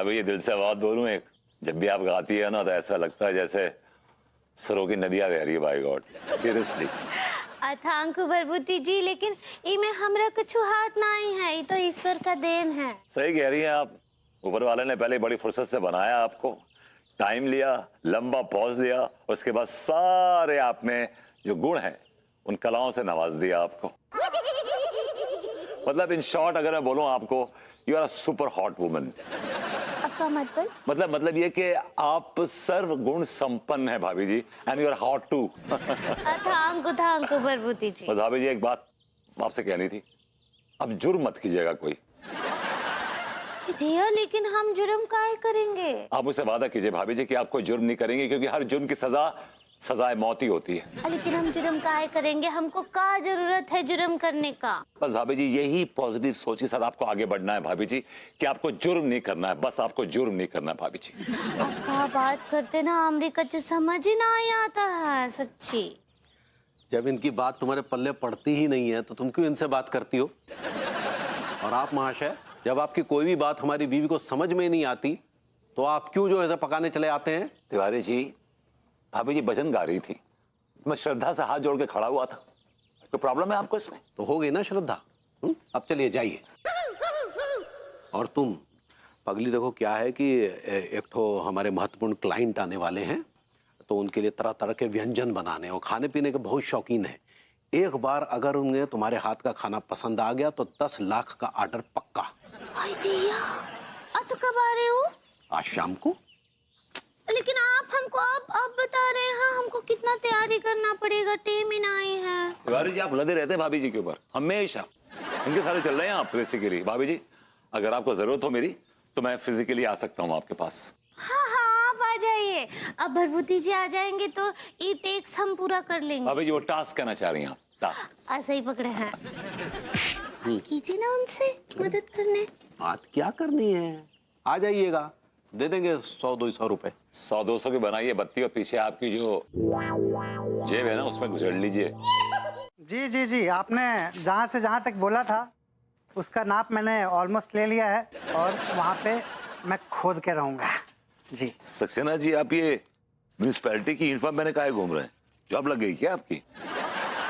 भाभी ये दिल से बात बोलूं एक, जब भी आप गाती है ना तो ऐसा लगता है जैसे सरों की नदियां बह रही है। By god seriously. अथांक भरभूति जी, लेकिन इमे हमरा कुछ हाथ नहीं है, ये तो ईश्वर का देन है। सही कह रही हैं आप। ऊपर वाले ने पहले बड़ी फुर्सत से बनाया आपको, टाइम लिया, लंबा पॉज लिया, उसके बाद सारे आप में जो गुण हैं उन कलाओं से नवाज दिया आपको। मतलब इन शॉर्ट अगर मैं बोलूं आपको, you are a super hot woman. आपका मतलब ये कि आप सर्व गुण संपन्न है भाभी जी, and you are hot too. अथांक भरभूति जी। बस भाभी जी एक बात आपसे कहनी थी, अब जुर्म मत कीजिएगा कोई। जी हाँ, लेकिन हम जुर्म काहे करेंगे? आप मुझसे वादा कीजिए भाभी जी कि आप कोई जुर्म नहीं करेंगे, क्योंकि हर जुर्म की सजाए मौत ही होती है। लेकिन हम जुर्म काहे करेंगे? हमको क्या जरूरत है जुर्म करने का? बस भाभी जी यही पॉजिटिव सोचिए सर, आपको आगे बढ़ना है भाभी जी, कि आपको जुर्म नहीं करना है, बस आपको जुर्म नहीं करना है भाभी जी। आप क्या बात करते ना, अमरीका जो समझ ही नहीं आता है सच्ची। जब इनकी बात तुम्हारे पल्ले पड़ती ही नहीं है तो तुम क्यों इनसे बात करती हो? और आप महाशय, जब आपकी कोई भी बात हमारी बीवी को समझ में नहीं आती तो आप क्यों जो ऐसा पकाने चले आते हैं? तिवारी जी, भाभी जी भजन गा रही थी, मैं श्रद्धा से हाथ जोड़ के खड़ा हुआ था। कोई प्रॉब्लम है आपको इसमें? तो हो गई ना श्रद्धा। अब चलिए जाइए। और तुम पगली, देखो क्या है कि एक तो हमारे महत्वपूर्ण क्लाइंट आने वाले हैं, तो उनके लिए तरह तरह के व्यंजन बनाने और खाने पीने के बहुत शौकीन है। एक बार अगर उन्हें तुम्हारे हाथ का खाना पसंद आ गया तो 10 लाख का ऑर्डर पक्का। तो कब आ रहे हो? आज शाम को। लेकिन आप हमको अब बता रहे हैं, हमको कितना तैयारी करना पड़ेगा, टीम ही नहीं है। तिवारी जी आप लदे रहते हैं भाभी जी के ऊपर हमेशा, इनके सारे चल रहे हैं आप बेसिकली। भाभी जी अगर आपको जरूरत हो मेरी तो मैं फिजिकली आ सकता हूँ आपके पास। हाँ हाँ, आप आ जाइए। अब भरभूति जी आ जाएंगे तो ये टेक्स हम पूरा कर लेंगे। भाभी जी वो टास्क कहना चाह रही हैं आप? टास्क ऐसा ही पकड़े हैं। कीजिए ना उनसे मदद करने। बात क्या करनी है, आ जाइएगा, दे देंगे 100-200 रुपए। 100-200 की बनाइए बत्ती, और पीछे आपकी जो जेब है ना उसमें गुजर लीजिए। जी जी जी, आपने जहाँ से जहाँ तक बोला था उसका नाप मैंने ऑलमोस्ट ले लिया है, और वहाँ पे मैं खोद के रहूँगा। जी सक्सेना जी, आप ये म्यूनिसिपैलिटी की यूनिफॉर्म मैंने काहे घूम रहे हैं? जॉब लग गई क्या आपकी?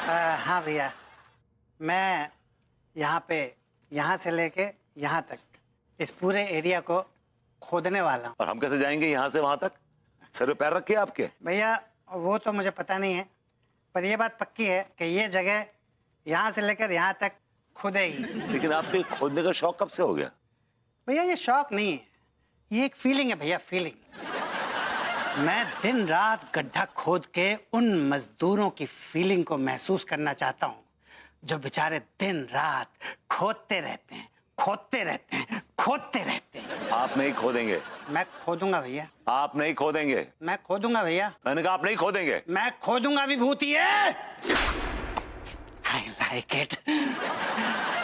हाँ भैया, मैं यहाँ से लेके यहाँ तक इस पूरे एरिया को खोदने वाला हूँ। और हम कैसे जाएंगे यहाँ से वहाँ तक? सर पे पैर रखे आपके? भैया वो तो मुझे पता नहीं है, पर ये बात पक्की है कि ये जगह यहाँ से लेकर यहाँ तक खुदेगी। लेकिन आपके खोदने का शौक कब से हो गया? भैया ये शौक नहीं है, ये एक फीलिंग है भैया, फीलिंग। मैं दिन रात गड्ढा खोद के उन मजदूरों की फीलिंग को महसूस करना चाहता हूँ जो बेचारे दिन रात खोदते रहते हैं, खोदते रहते हैं, खोदते रहते हैं। आप नहीं खोदेंगे। मैं खोदूंगा भैया। आप नहीं खोदेंगे। मैं खोदूंगा भैया। मैंने कहा आप नहीं खोदेंगे। मैं खोदूंगा विभूति है। I like it।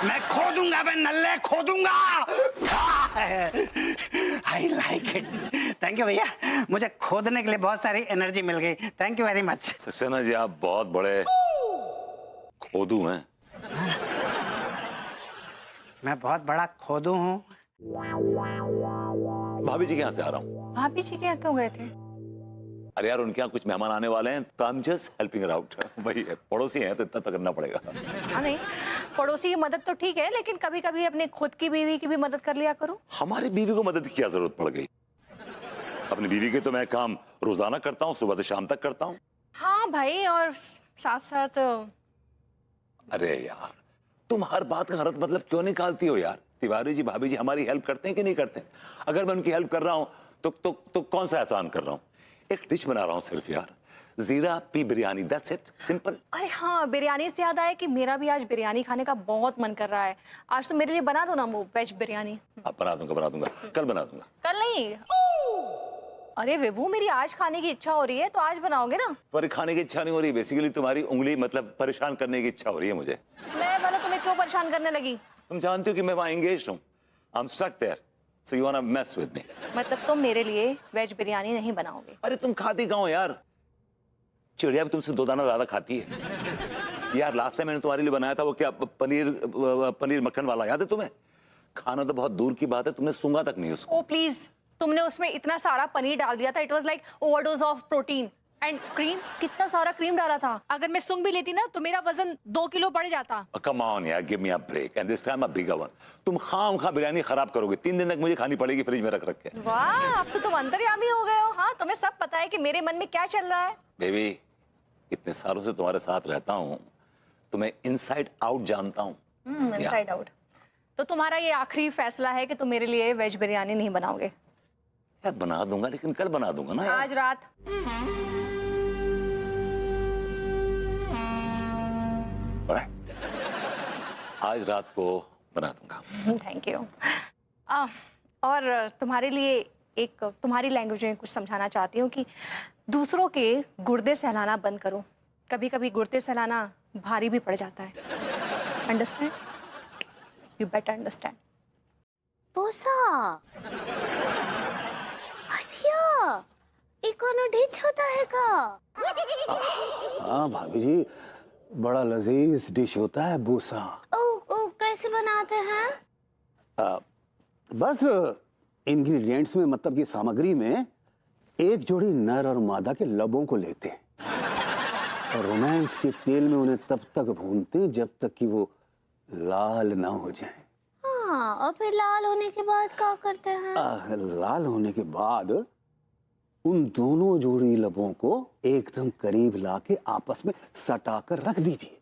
मैं खोदूंगा, मैं नल्ले खोदूंगा। I like it। Thank you भैया, मुझे खोदने के लिए बहुत सारी एनर्जी मिल गई। Thank you very much. Saxena ji आप बहुत बड़े खोदू हैं। मैं बहुत बड़ा खोदू हूँ। भाभी जी के यहाँ से आ रहा हूँ। भाभी जी के यहाँ क्यों गए थे? अरे यार उनके यहाँ कुछ मेहमान आने वाले हैं, तो I am just helping her out. वही है, पड़ोसी हैं तो इतना तो करना पड़ेगा। हाँ नहीं, पड़ोसी की मदद तो ठीक है, लेकिन कभी कभी अपने खुद की बीवी की भी मदद कर लिया करो। हमारी बीवी को मदद की क्या जरूरत पड़ गई? अपनी बीवी के तो मैं काम रोजाना करता हूँ, सुबह से शाम तक करता हूँ। हाँ भाई, और साथ साथ अरे यार तुम हर बात का गलत मतलब क्यों निकालती हो यार? तिवारी जी भाभी जी हमारी हेल्प करते हैं कि नहीं करते? अगर मैं उनकी हेल्प कर रहा हूँ तो कौन सा एहसान कर रहा हूँ? एक डिश बना रहा हूँ सिर्फ यार, जीरा P biryani, that's it, simple. अरे हाँ, बिरयानी से याद आया कि मेरा भी आज बिरयानी खाने का बहुत मन कर रहा है। आज तो मेरे लिए बना दो ना वो वेज बिरयानी। अब बना दूंगा, कल बना दूंगा। कल नहीं। अरे विभू, मेरी आज खाने की इच्छा हो रही है, तो आज बनाओगे ना? पर खाने की इच्छा नहीं हो रही, बेसिकली तुम्हारी उंगली मतलब परेशान करने की इच्छा हो रही है मुझे। मैं बोला तुम्हें क्यों परेशान करने लगी? तुम जानती हो कि मैं वहां एंगेज्ड हूँ, I am stuck there, so you wanna mess with me. मतलब तुम मेरे लिए वेज बिरयानी नहीं बनाओगे? अरे तुम खाती कहाँ हो यार? चिड़िया भी तुमसे 2 दाना ज्यादा खाती है यार। लास्ट टाइम मैंने तुम्हारे लिए बनाया था वो क्या, पनीर मक्खन वाला, याद है तुम्हें? खाना तो बहुत दूर की बात है, तुमने सूंघा तक नहीं उसको। ओ प्लीज, तुमने उसमें इतना सारा पनीर डाल दिया था, it was like overdose of protein and cream, कितना सारा क्रीम डाला था। अगर मैं सूंघ भी लेती ना तो मेरा वजन 2 किलो बढ़ जाता। कम ऑन यार, give me a break and this time a bigger one. तुम खाम बिरयानी खराब करोगे, 3 दिन तक मुझे खानी पड़ेगी फ्रिज में रख रख के। वाह, अब तो तुम अंतर्यामी हो गए हो। हाँ, तुम्हें सब पता है कि मेरे मन में क्या चल रहा है। बेबी, इतने सालों से तुम्हारे साथ रहता हूँ, तुम्हें इनसाइड आउट जानता हूँ। Inside out. तो तुम्हारा ये आखिरी फैसला है कि तुम मेरे लिए वेज बिरयानी नहीं बनाओगे? यार बना दूंगा, लेकिन कल बना दूंगा ना यार। आज रात। आज रात को बना दूंगा। Thank you. और तुम्हारे लिए एक तुम्हारी लैंग्वेज में कुछ समझाना चाहती हूँ कि दूसरों के गुर्दे सहलाना बंद करो। कभी कभी गुर्दे सहलाना भारी भी पड़ जाता है। अंडरस्टैंड? You better understand. बोसा हथिया ये कोनो डिश होता है का? हाँ भाभी जी, बड़ा लजीज डिश होता है बोसा। ओ कैसे बनाते हैं? बस इंग्रेडिएंट्स में, मतलब की सामग्री में, एक जोड़ी नर और मादा के लबों को लेते हैं और रोमांस के तेल में उन्हें तब तक भूनते हैं जब तक कि वो लाल ना हो जाएं। हाँ, और फिर लाल होने के बाद क्या करते हैं? लाल होने के बाद उन दोनों जोड़ी लबों को एकदम करीब लाके आपस में सटाकर रख दीजिए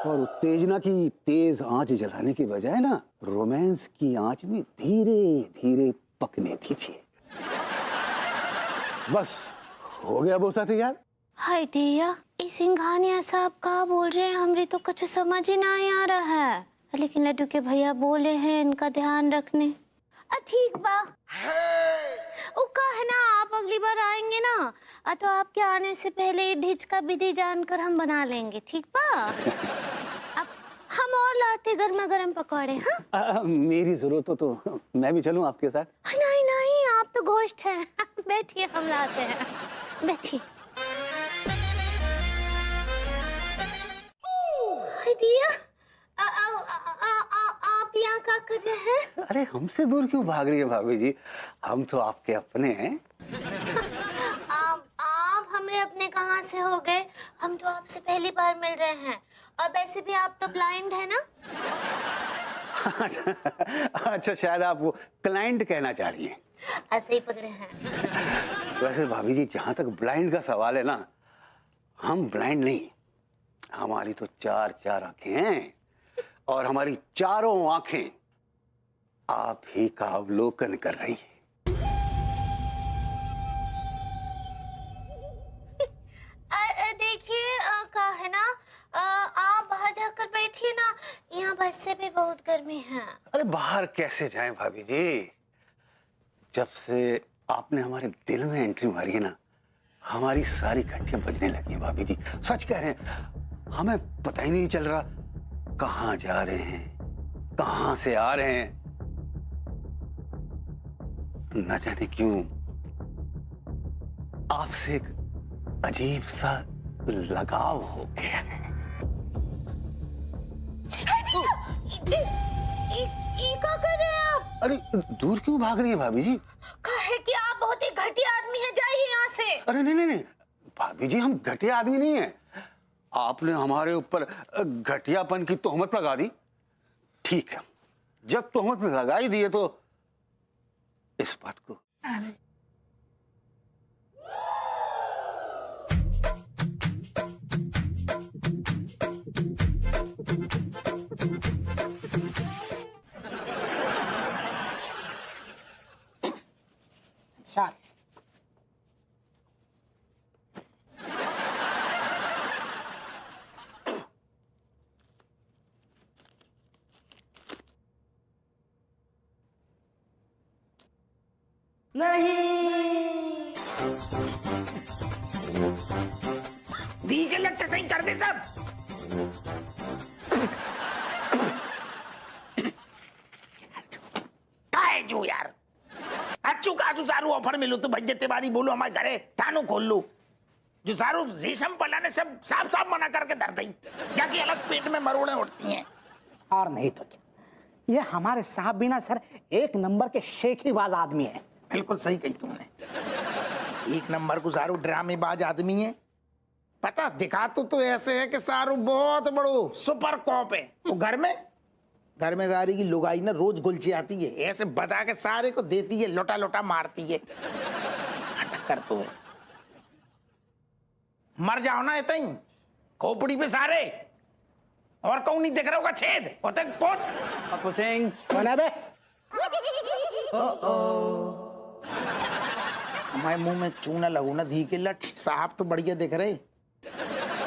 और उत्तेजना की तेज आंच जलाने के बजाय ना, रोमांस की आंच में धीरे धीरे पकने दीजिए। बस हो गया बोसा तैयार। हाय दिया, इस सिंघानिया साहब का बोल रहे हैं, हमरे तो कुछ समझ ही नहीं आ रहा है, लेकिन लड्डू के भैया बोले हैं इनका ध्यान रखने। ठीक बा, वो का है ना, आप अगली बार आएंगे ना तो आपके आने से पहले डिश का विधि जानकर हम बना लेंगे, ठीक बा? अब हम और लाते गर्मा गर्म पकौड़े। हाँ, मेरी जरूरत हो तो मैं भी चलूं आपके साथ? नहीं नहीं, आप तो घोस्ट हैं। बैठिए, हम लाते हैं, बैठिए। दिया, आप यहाँ क्या कर रहे हैं? अरे हमसे दूर क्यों भाग रही है भाभी जी, हम तो आपके अपने हैं। आप हमरे अपने कहाँ से हो गए? हम तो आपसे पहली बार मिल रहे हैं, और वैसे भी आप तो ब्लाइंड है ना। अच्छा, शायद आप वो क्लाइंट कहना चाह रही हैं। ऐसे ही पकड़े हैं। वैसे भाभी जी, जहां तक ब्लाइंड का सवाल है ना, हम ब्लाइंड नहीं, हमारी तो 4 आंखें हैं और हमारी चारों आंखें आप ही का अवलोकन कर रही हैं। देखिए, का है ना, आप बाहर जाकर बैठिए ना, यहाँ वैसे भी बहुत गर्मी है। अरे बाहर कैसे जाएं भाभी जी, जब से आपने हमारे दिल में एंट्री मारी है ना, हमारी सारी घंटियां बजने लगी हैं भाभी जी। सच कह रहे हैं, हमें पता ही नहीं चल रहा कहाँ जा रहे हैं, कहाँ से आ रहे हैं। न जाने क्यों आपसे एक अजीब सा लगाव हो गया है। क्या कर रहे हैं आप? अरे दूर क्यों भाग रही है भाभी जी? कहे कि आप बहुत ही घटिया आदमी हैं, जाइए यहाँ से। अरे नहीं भाभी जी, हम घटिया आदमी नहीं हैं। आपने हमारे ऊपर घटियापन की तोहमत लगा दी। ठीक है, जब तोहमत में लगाई दी है तो इस बात को डीजे लगते सही कर दे सब। काय जो यार, अच्छू का सारू ऑफर मिलो तो भैया तिवारी बोलो हमारे घरे थानो खोल लो। जो सारू रेशम पला ने सब साफ साफ मना करके धर दी, जाके अलग पेट में मरोड़े उठती हैं। और नहीं तो क्या, ये हमारे साहब भी ना सर एक नंबर के शेखीबाज आदमी है। बिल्कुल सही कही तुमने, एक नंबर को सारू ड्रामेबाज आदमी है। पता दिखा तो ऐसे है कि सारू बहुत बड़ो सुपर कॉप है। वो घर में सारी की लुगाई ना रोज गुलची आती है, ऐसे बता के सारे को देती है, लोटा लोटा मारती है। कर तो है, मर जाओ ना इतना ही खोपड़ी पे सारे, और कौन नहीं दिख रहा होगा छेद होते कोच। पप्पू सिंह कौन है बे? हमारे मुंह में चूना लगू ना धी के लट, साहब तो बढ़िया दिख रहे।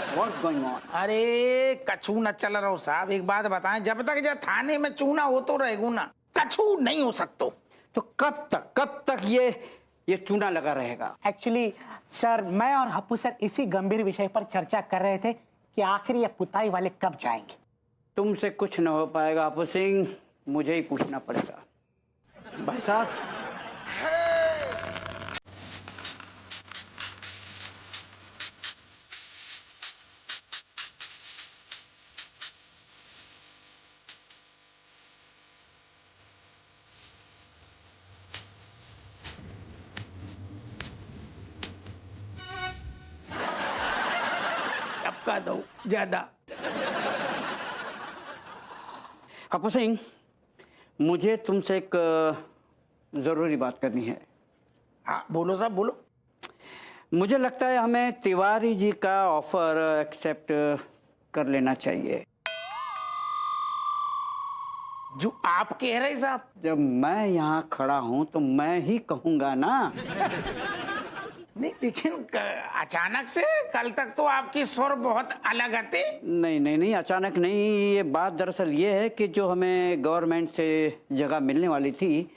What's going on? अरे कछू न चल रहा हो साहब, एक बात बताएं, जब तक जब थाने में चूना हो तो रहेगू ना, कछू नहीं हो सकतो। तो कब तक ये चूना लगा रहेगा? एक्चुअली सर मैं और हप्पू सर इसी गंभीर विषय पर चर्चा कर रहे थे कि आखिर ये पुताई वाले कब जाएंगे। तुमसे कुछ न हो पाएगा पप्पू सिंह, मुझे ही पूछना पड़ेगा। भाई साहब, का दो ज्यादा। पप्पू सिंह, मुझे तुमसे एक जरूरी बात करनी है। हाँ बोलो साहब बोलो। मुझे लगता है हमें तिवारी जी का ऑफर एक्सेप्ट कर लेना चाहिए। जो आप कह रहे साहब? जब मैं यहाँ खड़ा हूँ तो मैं ही कहूंगा ना। नहीं लेकिन अचानक से, कल तक तो आपकी स्वर बहुत अलग आते। नहीं, अचानक नहीं। ये बात दरअसल ये है कि जो हमें गवर्नमेंट से जगह मिलने वाली थी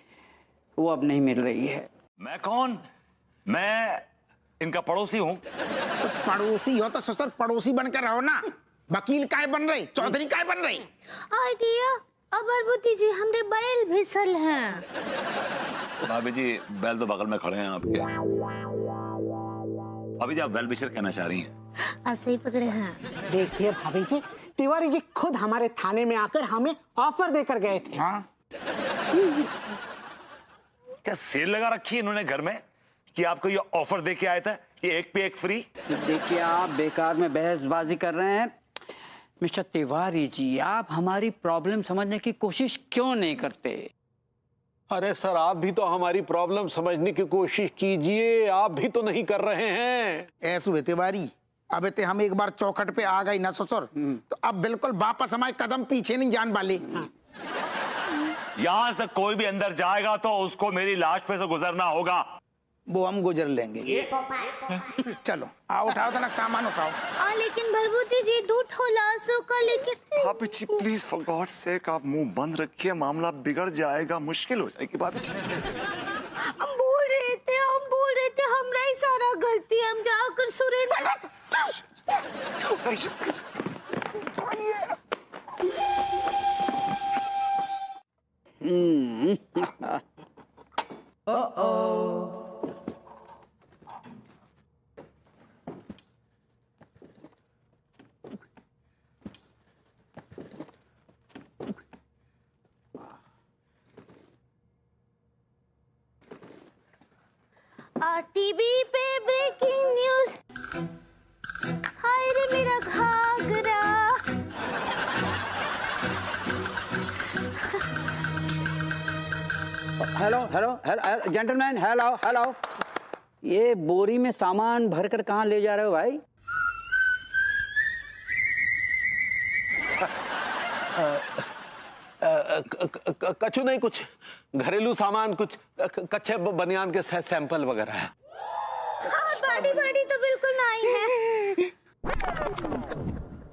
वो अब नहीं मिल रही है। मैं कौन? मैं इनका पड़ोसी हूँ। तो पड़ोसी हो तो ससुर पड़ोसी बनकर रहो ना। वकील काय बन रही, चौधरी काय बन रही? आइडिया अब अरबुती जी हमरे बैल भिसल हैं। भाभी जी बैल तो बगल में खड़े हैं आपके। भाभी जी आप बैल बिशर कहना चाह रही हैं? ऐसे ही पकड़े हैं। देखिए भाभी जी, तिवारी जी खुद हमारे थाने में आकर हमें ऑफर देकर गए थे। हाँ क्या सेल लगा रखी है इन्होंने घर में कि आपको ये ऑफर दे के आया था कि एक पे एक फ्री? देखिए आप बेकार में बहसबाजी कर रहे हैं। मिस्टर तिवारी जी, आप हमारी प्रॉब्लम समझने की कोशिश क्यों नहीं करते? अरे सर, आप भी तो हमारी प्रॉब्लम समझने की कोशिश कीजिए, आप भी तो नहीं कर रहे हैं। ऐसे हुए तिवारी, अब इतने हम एक बार चौखट पे आ गए ना ससुर, तो अब बिल्कुल वापस हमारे कदम पीछे नहीं जान वाले। यहां से कोई भी अंदर जाएगा तो उसको मेरी लाश पे से गुजरना होगा। वो हम गुजर लेंगे। चलो आओ, उठाओ तो ना सामान उठाओ। लेकिन भरभूति जी दूध हो लाशों का, लेकिन भाभी जी प्लीज फॉर गॉड सेक आप मुंह बंद रखिए, मामला बिगड़ जाएगा, मुश्किल हो जाएगी भाभी जी। हम बोल रहे थे हमरा ही सारा गलती है, हम जाकर सुरेंद्र। टीवी पे ब्रेकिंग न्यूज। हाय रे मेरा घाघरा। Hello gentleman, hello. ये बोरी में सामान भरकर कहाँ ले जा रहे हो भाई? कछु नहीं, कुछ घरेलू सामान, कुछ कच्चे बनियान के सैंपल वगैरह है। हाँ, बड़ी तो बिल्कुल नहीं है।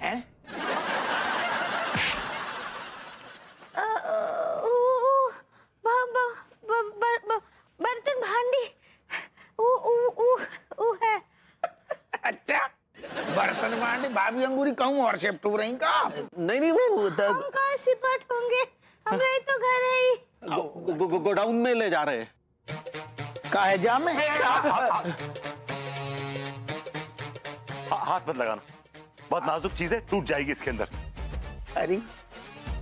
हैं? बर्तन भांडी है। अच्छा बर्तन भांडी भाभी अंगूरी कहूँ और शिफ्ट हो रही का? नहीं वो हम कहाँ सिपट होंगे, हमारे तो घर है ही। गोडाउन में ले जा रहे हैं। काहे जा में? हाथ मत लगाना, बहुत नाजुक चीज है, टूट जाएगी इसके अंदर। अरे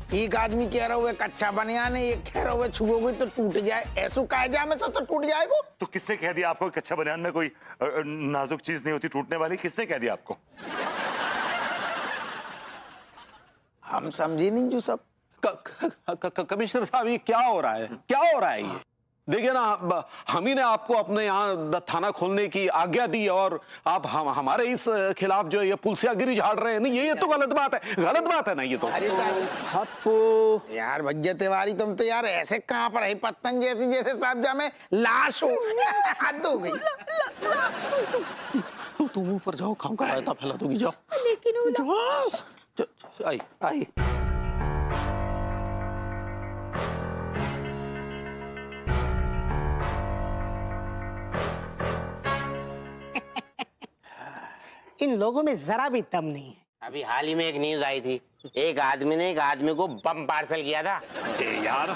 एक आदमी कह रहा हुआ कच्चा बनियान है, एक कह रहा हुआ छुओगे तो टूट जाए, ऐसो कह जाए में तो टूट जाएगा। तो किसने कह दिया आपको कच्चा बनियान में कोई नाजुक चीज नहीं होती टूटने वाली? किसने कह दिया आपको? हम समझे नहीं जो सब। कमिश्नर साहब ये क्या हो रहा है, क्या हो रहा है ये? देखिए ना, हम ही ने आपको अपने यहाँ थाना खोलने की आज्ञा दी और आप हमारे इस खिलाफ जो ये पुलसियागिरी झाड़ रहे हैं। नहीं, ये तो गलत बात है, गलत बात है ना ये तो। अरे आपको यार भैया तिवारी, तुम तो यार ऐसे कहाँ पर है पतंग जैसी, जैसे साहब जामे लाश हो। हद हो गई। तुम ऊपर जाओ, खाम का रायता फैला दोगी, जाओ। लेकिन आई आई इन लोगों में जरा भी दम नहीं है। अभी हाल ही में एक न्यूज आई थी, एक आदमी ने एक आदमी को बम पार्सल किया था। यार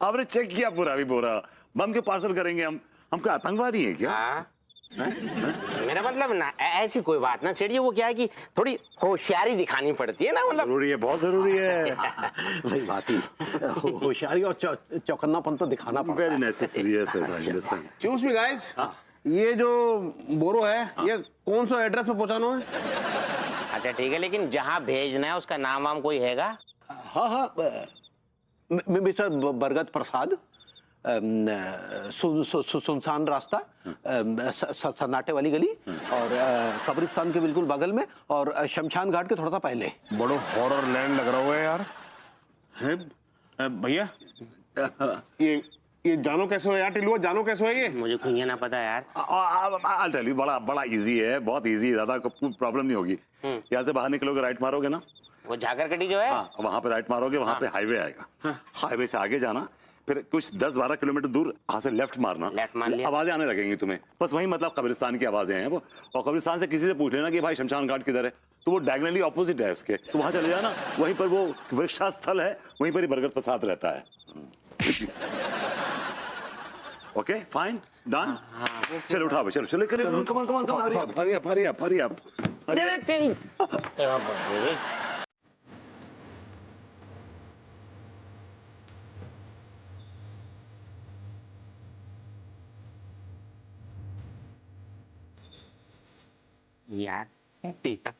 आपने चेक किया पूरा भी बोरा बम के पार्सल करेंगे हम क्या आतंकवादी है क्या? हाँ? मेरा मतलब ना ऐसी कोई बात ना सेठ जी, वो क्या है कि थोड़ी होशियारी दिखानी पड़ती है ना, मतलब जरूरी है, बहुत जरूरी है। वही बात ही, होशियारी और चौकन्नापन तो दिखाना पड़ता है। वेरी नेसेसरी है। एक्सक्यूज मी गाइस, ये जो बोरो है ये कौन सा एड्रेस पे पहुंचाना है? अच्छा ठीक है, लेकिन जहाँ भेजना है उसका नाम वाम कोई हैगा? हाँ हाँ, मिस्टर बरगद प्रसाद, सुनसान रास्ता, सन्नाटे वाली गली, और कब्रिस्तान के बिल्कुल बगल में, और शमशान घाट के थोड़ा सा पहले। बड़ो हॉरर लैंड लग रहा हुआ है यार। भैया ये जानो कैसे हो यार? टिलुआ जानो कैसे हो ये? मुझे खुद ना पता यार। I'll tell you, बड़ा इजी है, बहुत इजी है, ज्यादा प्रॉब्लम नहीं होगी। यहाँ से बाहर निकलोगे, राइट मारोगे ना, वो झाकरकटी जो है, हाँ वहाँ पे राइट मारोगे, वहाँ पे हाईवे आएगा। हाईवे से आगे जाना, फिर कुछ 10-12 किलोमीटर दूर वहाँ से लेफ्ट मारना। लेफ्ट मान लिया। आवाजें आने लगेंगी तुम्हें, बस वही मतलब कब्रिस्तान की आवाजें हैं वो। और कब्रिस्तान से किसी से पूछ लेना कि भाई शमशान घाट किधर है, तो वो डायगोनली ऑपोजिट है उसके, तो वहां चले जाना, वहीं पर वो वृक्षा स्थल है, वहीं पर ही बरगद प्रसाद रहता है। Okay fine done. चलो उठाओ, चलो चलो, कम ऑन हरी अप। यार टीका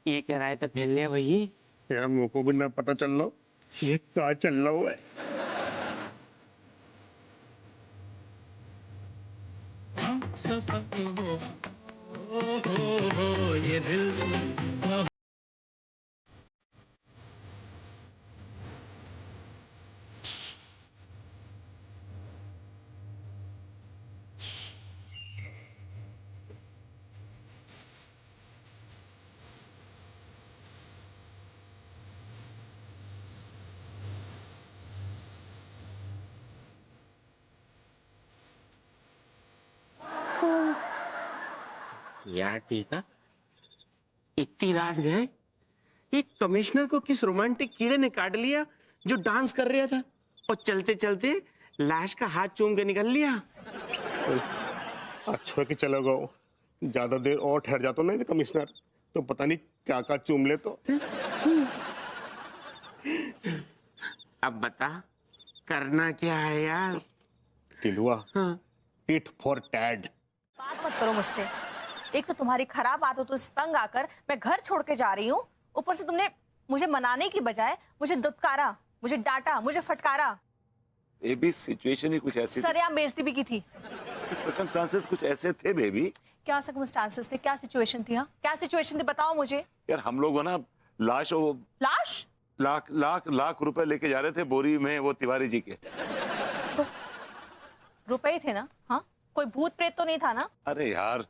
ये कह रहा है तो फैल लिया भैया। यार मेरे को भी ना पता चल रहा ये क्या चल रहा हुआ है। ये दिल यार टीका इतनी रात गए, एक कमिश्नर को किस रोमांटिक कीड़े ने काट लिया जो डांस कर रहा था, और चलते चलते लाश का हाथ चूम के निकल लिया। अच्छा कि चलो गो, ज्यादा देर और ठहर जाता ना कमिश्नर तो पता नहीं क्या क्या चूम ले। तो अब बता करना क्या है यार? टिलुआ, टिट फॉर टैड। बात मत करो मुझसे। एक तो तुम्हारी खराब आदतों से तंग आकर मैं घर छोड़ के जा रही हूँ, ऊपर से तुमने मुझे मनाने की बजाय मुझे दुत्कारा, मुझे डांटा, मुझे फटकारा। ये भी सिचुएशन ही कुछ ऐसी थी, सरेआम बेइज्जती भी की थी। सर्कमस्टांसेस कुछ ऐसे थे बेबी। क्या सर्कमस्टांसेस थे, क्या सिचुएशन थी? हाँ क्या सिचुएशन थी, बताओ मुझे। यार हम लोग ना लाश लाख रुपए लेके जा रहे थे बोरी में, वो तिवारी जी के। तो रुपए ही थे ना? हाँ कोई भूत प्रेत तो नहीं था ना? अरे यार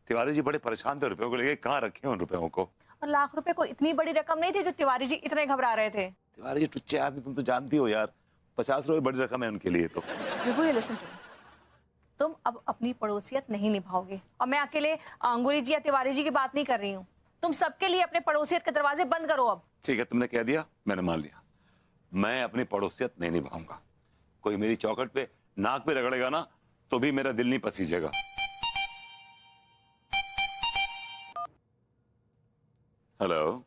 तिवारी जी बड़े परेशान थे रुपयों को लेके, कहाँ रखे उन रुपयों को। और लाख रुपए को इतनी बड़ी रकम नहीं थी जो तिवारी जी इतने घबरा रहे थे। तिवारी जी टुच्चे आदमी, तुम तो जानती हो यार, 50 रुपए बड़ी रकम है उनके लिए तो। विभू ये लिसन टू मी, तुम अब अपनी पड़ोसियत नहीं निभाओगे, और मैं अकेले अंगूरी जी या तिवारी जी की बात नहीं कर रही हूँ। तुम सबके लिए अपने पड़ोसियत के दरवाजे बंद करो अब। ठीक है, तुमने कह दिया, मैंने मान लिया। मैं अपनी पड़ोसियत नहीं निभाऊंगा। कोई मेरी चौखट पे नाक पे रगड़ेगा ना तो भी मेरा दिल नहीं पसीजेगा। हेलो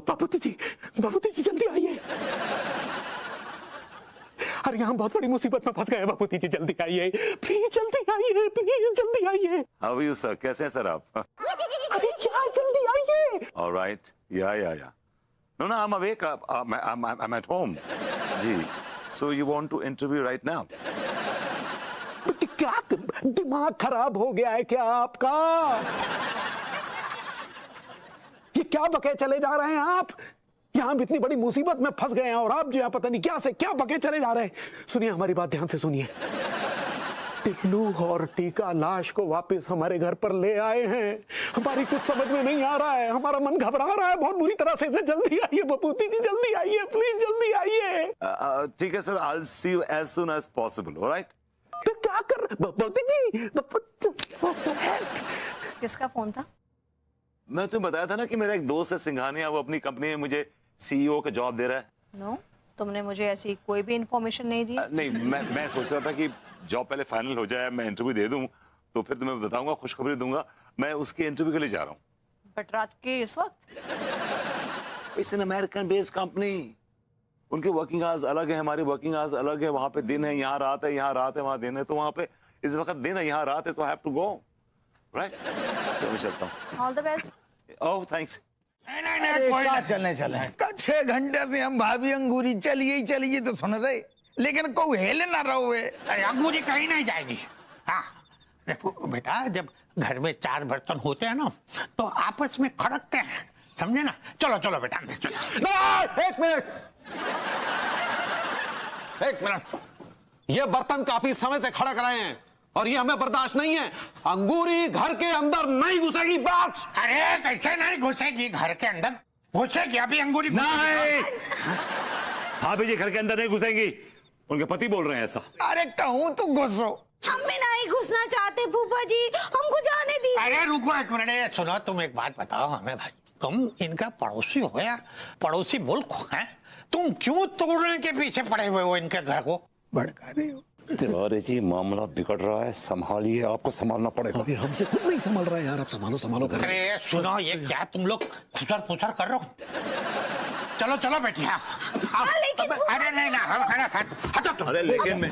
बाबूजी जल्दी आइए। अरे यहाँ बहुत बड़ी मुसीबत में फंस गए बापूजी जी, जल्दी आइए प्लीज, जल्दी आइए प्लीज, जल्दी आइए। हाउ आर यू सर, कैसे हैं सर आप? अरे क्या, जल्दी आइए। Alright, yeah no no, I am awake, I am at home जी। So you want to interview right now? क्या दिमाग खराब हो गया है क्या आपका? ये क्या बके चले जा रहे हैं आप? यहां भी इतनी बड़ी मुसीबत में फंस गए हैं और आप जो है पता नहीं क्या से क्या बके चले जा रहे हैं। सुनिए हमारी बात ध्यान से सुनिए। टिल्लू और टीका लाश को वापस हमारे घर पर ले आए हैं। हमारी कुछ समझ में नहीं आ रहा है, हमारा मन घबरा रहा है बहुत बुरी तरह से। जल्दी आइए बापूजी जी, जल्दी आइए प्लीज, जल्दी आइए। ठीक है sir, I will see you as soon as possible, alright? तो क्या कर बापूजी जी? किसका फोन था? मैं तुम्हें बताया था ना कि मेरा एक दोस्त है सिंघानिया, वो अपनी कंपनी में मुझे सीईओ का जॉब दे रहा है। नो, तुमने मुझे ऐसी कोई भी इंफॉर्मेशन नहीं दी। नहीं, मैं सोच रहा था कि जॉब पहले फाइनल हो जाए, मैं इंटरव्यू दे दूं तो फिर तुम्हें बताऊंगा, खुशखबरी दूंगा। मैं उसके इंटरव्यू के लिए जा रहा हूँ। बट रात के इस वक्त? It's an American based company, उनके वर्किंग आवर्स अलग है, हमारी वर्किंग आवर्स अलग है। वहां पे दिन है, यहाँ रात है, यहाँ रात है, वहाँ दिन है। तो वहाँ पे इस वक्त दिन है, यहाँ रात है, तो I have to go, right? चलो मैं चलता हूँ। All the best. Oh thanks. नहीं कोई ना, चले 6 घंटे से हम भाभी अंगूरी चलिए तो सुन रहे, लेकिन कोई हेले ना रहो। अंगूरी कहीं नहीं जाएगी। हाँ देखो बेटा, जब घर में 4 बर्तन होते हैं ना तो आपस में खड़कते हैं, समझे ना? चलो चलो बेटा अंदर चलो। एक मिनट, ये बर्तन काफी समय से खड़क रहे हैं और ये हमें बर्दाश्त नहीं है। अंगूरी घर के अंदर नहीं घुसेगी। बात अरे कैसे नहीं घुसेगी? घर के अंदर घुसेगी। अभी अंगूरी नहीं, भाभी जी घर के अंदर नहीं घुसेंगी, उनके पति बोल रहे हैं ऐसा। अरे कहूँ तो घुसो। हम भी नहीं घुसना चाहते फूफा जी, हमको जाने दीजिए। अरे रुको एक मिनट, सुनो, तुम एक बात बताओ हमें भाई, तुम इनका पड़ोसी हो या पड़ोसी मुल्क हो, हैं? तुम क्यों तोड़ने के पीछे पड़े हुए हो इनके घर को? भड़का रहे हो। तिवारी जी मामला बिगड़ रहा है, संभालिए, आपको संभालना पड़ेगा। अरे हमसे खुद नहीं संभल रहा है यार, आप संभालो कर। अरे सुनो, ये क्या तुम लोग खुसर फुसर कर रहे हो? चलो चलो बैठिए आप। अरे नहीं ना, हम खाना खा। हटो तुम। अरे लेकिन मैं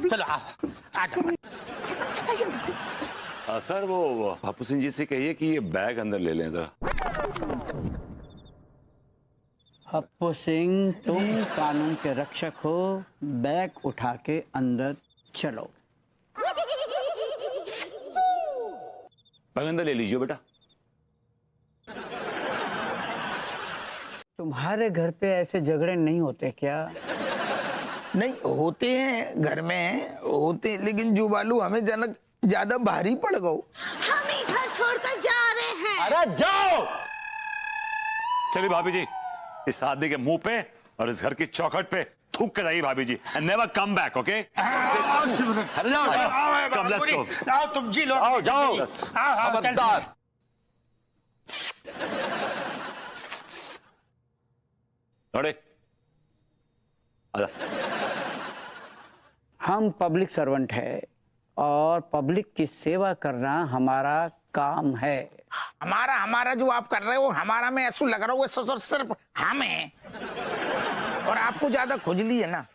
चलो आओ, आ जाओ। सर वो बापू सिंह जी से कहिए कि ये बैग अंदर ले लें जरा। हप्पू सिंह, तुम कानून के रक्षक हो, बैग उठा के अंदर चलो। बैग अंदर ले लीजिए बेटा। तुम्हारे घर पे ऐसे झगड़े नहीं होते क्या? नहीं होते हैं, घर में होते हैं, लेकिन जो बालू हमें जनक ज्यादा भारी पड़ गो। हम ही घर छोड़कर जा रहे हैं। अरे जाओ। चलिए भाभी जी, इस आदमी के मुंह पे और इस घर की चौखट पे थूक कर जाइए भाभी जी, and never come back, okay? अरे कम, लेट्स गो। आओ तुम जी लो। आओ जाओ, खबरदार। लौड़े आजा। हम पब्लिक सर्वेंट है और पब्लिक की सेवा करना हमारा काम है। हमारा जो आप कर रहे हो, हमारा में ऐसा लग रहा हो वो सिर्फ हमें। और आपको ज्यादा खुजली है ना,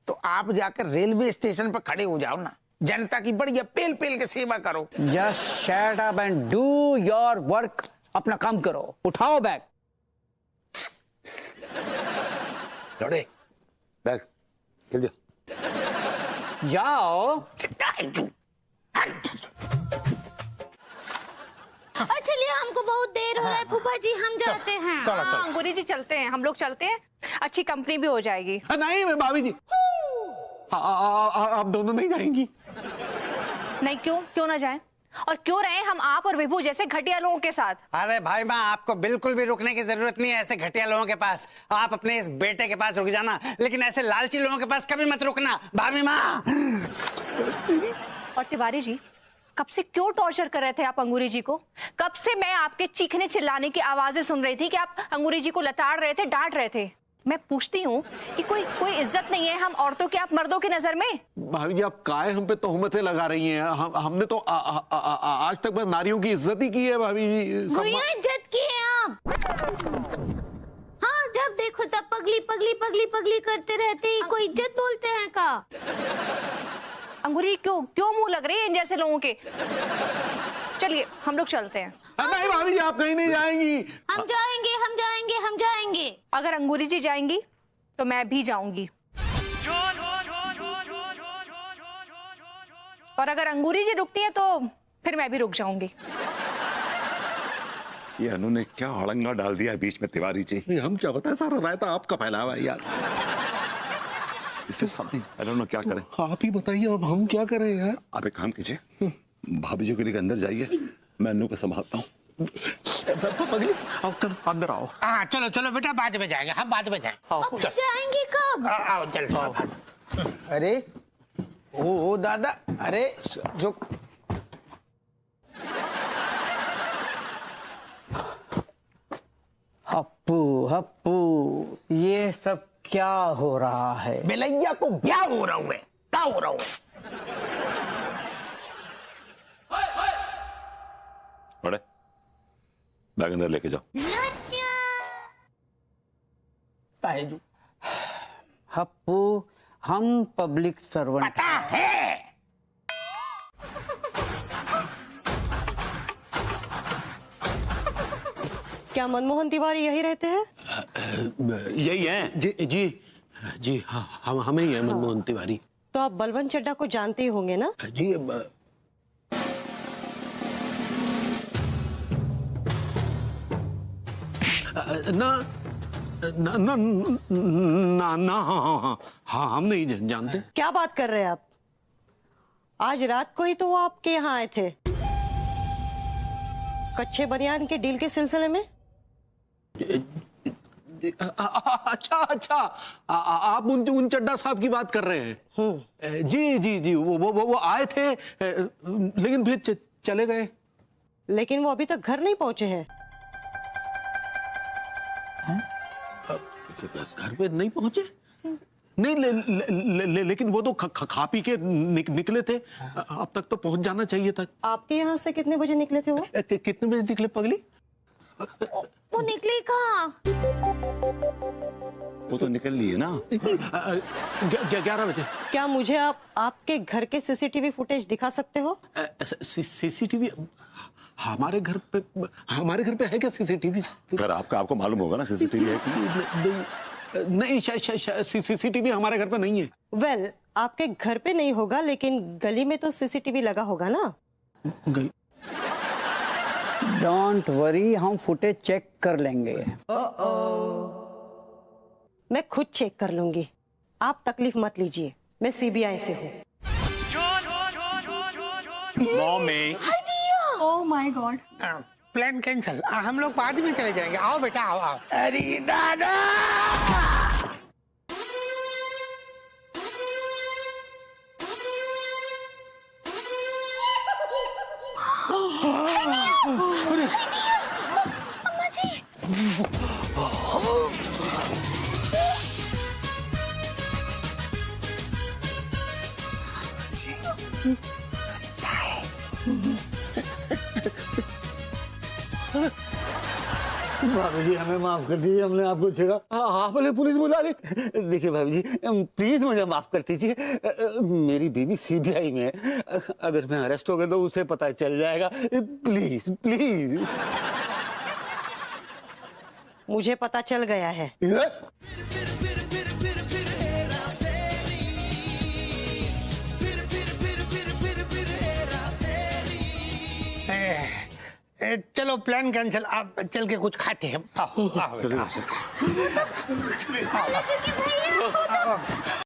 तो आप जाकर रेलवे स्टेशन पर खड़े हो जाओ ना, जनता की बढ़िया पेल पेल के सेवा करो। Just shut up and do your work. अपना काम करो, उठाओ बैग। लौड़े बैग खेल जाओ। जाओ। चलिए, हमको बहुत देर हो रहा है फूफा जी, हम जाते हैं। हाँ अंगूरी जी चलते हैं, हम लोग चलते हैं, अच्छी कंपनी भी हो जाएगी। नहीं मैं भाभी जी, आप दोनों नहीं जाएंगी? नहीं क्यों ना जाए? और क्यों रहे हम आप और विभू जैसे घटिया लोगों के साथ? अरे भाई माँ, आपको बिल्कुल भी रुकने की जरूरत नहीं है ऐसे घटिया लोगों के पास। आप अपने इस बेटे के पास रुक जाना, लेकिन ऐसे लालची लोगों के पास कभी मत रुकना, भाभी माँ। और तिवारी जी, कब से क्यों टॉर्चर कर रहे थे आप अंगूरी जी को? कब से मैं आपके चीखने चिल्लाने की आवाजें सुन रही थी कि आप अंगूरी जी को लताड़ रहे थे, डांट रहे थे। मैं पूछती हूँ कि कोई इज्जत नहीं है हम औरतों की आप मर्दों की नजर में? भाभी जी, आप काहे हम पे तोहमतें लगा रही हैं? हमने तो आज तक बस नारियों की इज्जत ही की है भाभी जी। इज्जत की है आप। हाँ, जब देखो तब पगली पगली पगली पगली करते रहते ही कोई इज्जत बोलते हैं का? अंगूरी क्यों क्यों मुंह लग रही है इन जैसे लोगों के? चलिए हम लोग चलते हैं। नहीं भाभी जी, आप कहीं नहीं जाएंगी। हम जाएंगे हम जाएंगे हम जाएंगे। अगर अंगूरी जी जाएंगी तो मैं भी जाऊंगी, और अगर अंगूरी जी रुकती है तो फिर मैं भी रुक जाऊंगी। ये अनु ने क्या हड़ंगा डाल दिया है बीच में तिवारी जी। हम क्या बताएं, सारा रायता आपका फैला हुआ है यार। इससे समथिंग आई डोंट नो क्या करें। आप ही बताइए, अब हम क्या करें यार? आप एक काम कीजिए, भाभी जी को लेकर अंदर जाइए, मैं अनु को संभालता हूँ। पगली आओ, अंदर आओ। हाँ चलो चलो बेटा, बाद में जाएंगे हम, बाद में जाएंगे। जाएंगे कब? आओ चलो। अरे ओ दादा, अरे जो हप्पू हप्पू, ये सब क्या हो रहा है? बेलैया को क्या हो रहा है? क्या हो रहा है? बड़े बैग अंदर लेके जाओ। ताहेजू हप्पू, हम पब्लिक सर्वेंट पता है। क्या मनमोहन तिवारी यही रहते हैं? यही है जी जी जी। हाँ, हमें ही है मनमोहन तिवारी। तो आप बलवंत चड्ढा को जानते ही होंगे ना? जी ना ना ना ना ना, हाँ हम नहीं जानते। क्या बात कर रहे हैं आप? आज रात को ही तो वो आपके यहाँ आए थे, कच्चे बनियान के डील के सिलसिले में। अच्छा अच्छा, आप उन चड्ढा साहब की बात कर रहे हैं? जी जी जी, वो आए थे, लेकिन फिर चले गए। लेकिन वो अभी तक घर नहीं पहुंचे हैं। घर पे नहीं पहुंचे? नहीं लेकिन वो तो खा पी के निकले थे, अब तक तो पहुंच जाना चाहिए था। आपके यहाँ से कितने बजे निकले थे वो? कितने बजे निकले पगली? वो निकले कहाँ? वो तो निकल ली है ना। 11 बजे। क्या मुझे आप आपके घर के सीसीटीवी फुटेज दिखा सकते हो? सीसीटीवी हमारे घर पे है क्या सीसीटीवी? घर आपको मालूम होगा ना सीसीटीवी है कि नहीं, सीसीटीवी हमारे घर पे नहीं है। वेल, आपके घर पे नहीं होगा, लेकिन गली में तो सीसीटीवी लगा होगा ना? डोंट वरी, हम फुटेज चेक कर लेंगे। मैं खुद चेक कर लूंगी, आप तकलीफ मत लीजिए, मैं सीबीआई से हूँ। Mummy, oh my God. Plan cancel, हम लोग बाद में चले जाएंगे। आओ बेटा आओ आओ। अरे दादा, अम्मा जी। भाभी जी हमें माफ कर दीजिए, हमने आपको छेड़ा, आपने पुलिस बुला ली। देखिए भाभी जी, प्लीज मुझे माफ कर दीजिए, मेरी बीवी सीबीआई में है, अगर मैं अरेस्ट हो गया तो उसे पता चल जाएगा। Please please. मुझे पता चल गया है। चलो प्लान कैंसिल, आप चल के कुछ खाते हैं। आओ आओ, चलो। आओ।